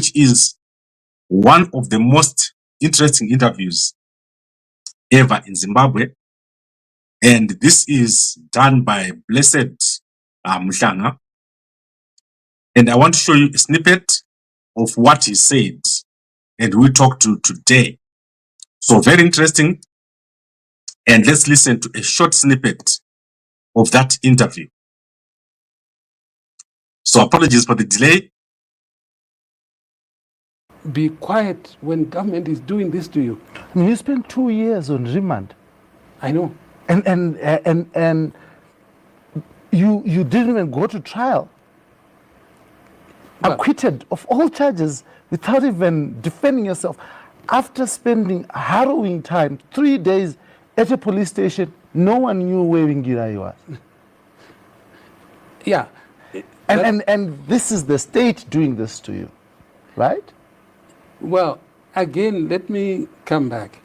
which is one of the most interesting interviews ever in Zimbabwe. And this is done by Blessed Mnhlanga. And I want to show you a snippet of what he said and we talked to today. So very interesting. And let's listen to a short snippet of that interview. So apologies for the delay. Be quiet when government is doing this to you. I mean, you spent 2 years on remand. I know. And you didn't even go to trial. But acquitted of all charges without even defending yourself. After spending harrowing time, 3 days at a police station, no one knew where Vingirai was. Yeah. And this is the state doing this to you, right? Well, again, let me come back.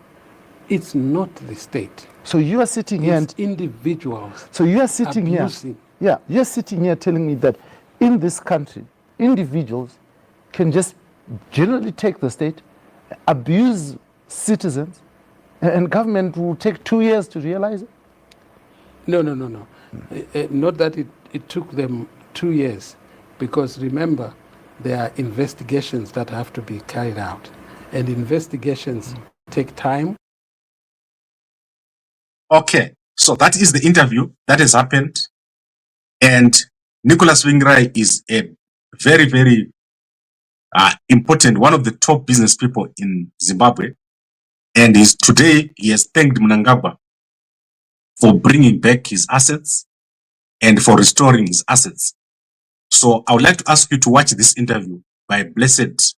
It's not the state. So you are sitting here It's individuals. So you are sitting abusing. here. Yeah, you're sitting here telling me that in this country, individuals can just generally take the state, abuse citizens, and government will take 2 years to realize it? No. Not that it took them 2 years, because remember, there are investigations that have to be carried out, and investigations take time. Okay, so that is the interview that has happened. And Nicholas Vingirai is a very, very important, one of the top business people in Zimbabwe. And today he has thanked Mnangagwa for bringing back his assets and for restoring his assets. So I would like to ask you to watch this interview by Blessed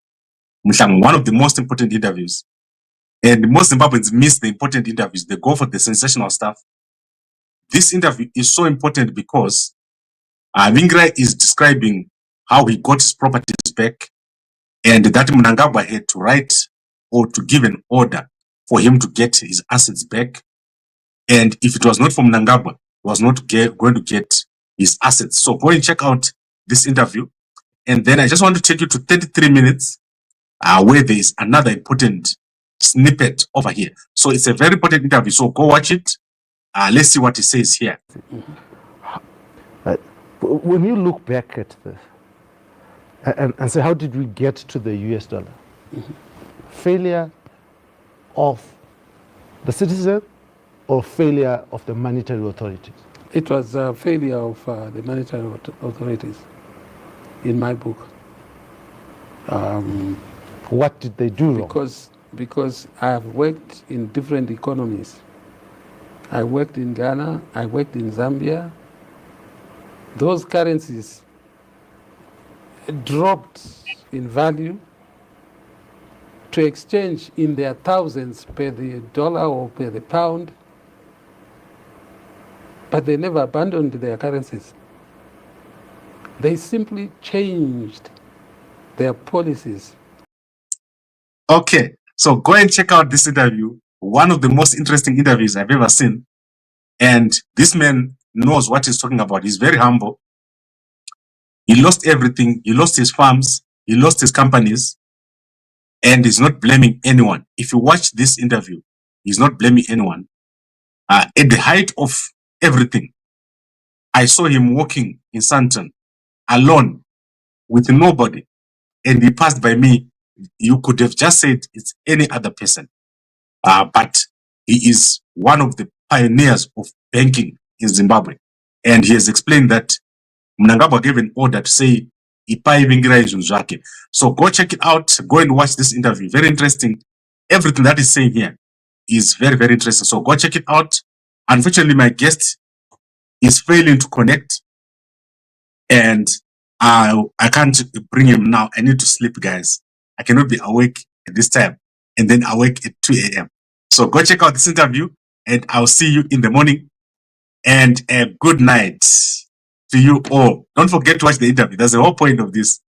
Mnhlanga, one of the most important interviews. And most Zimbabweans miss the important interviews. They go for the sensational stuff. This interview is so important because Vingirai is describing how he got his properties back, and that Mnangagwa had to write or to give an order for him to get his assets back. And if it was not for Mnangagwa, he was not going to get his assets. So go and check out this interview. And then I just want to take you to 33 minutes where there is another important snippet over here. So it's a very important interview. So go watch it. Let's see what he says here. When you look back at this and say, how did we get to the US dollar? Failure of the citizen or failure of the monetary authorities? It was a failure of the monetary authorities, in my book. What did they do wrong? Because I have worked in different economies. I worked in Ghana, I worked in Zambia. Those currencies dropped in value to exchange in their thousands per the dollar or per the pound, but they never abandoned their currencies. They simply changed their policies. Okay, so go and check out this interview. One of the most interesting interviews I've ever seen. And this man knows what he's talking about. He's very humble. He lost everything. He lost his farms. He lost his companies. And he's not blaming anyone. If you watch this interview, he's not blaming anyone. At the height of everything, I saw him walking in Santon alone with nobody. And he passed by me. You could have just said it's any other person. But he is one of the pioneers of banking in Zimbabwe. And he has explained that Mnangagwa gave an order to say, Ipai Vingirai Zunzwake. So go check it out. Go and watch this interview. Very interesting. Everything that is saying here is very, very interesting. So go check it out. Unfortunately, my guest is failing to connect. And I can't bring him now. I need to sleep, guys. I cannot be awake at this time and then awake at 2 a.m. So go check out this interview and I'll see you in the morning. And a good night to you all. Don't forget to watch the interview. That's the whole point of this.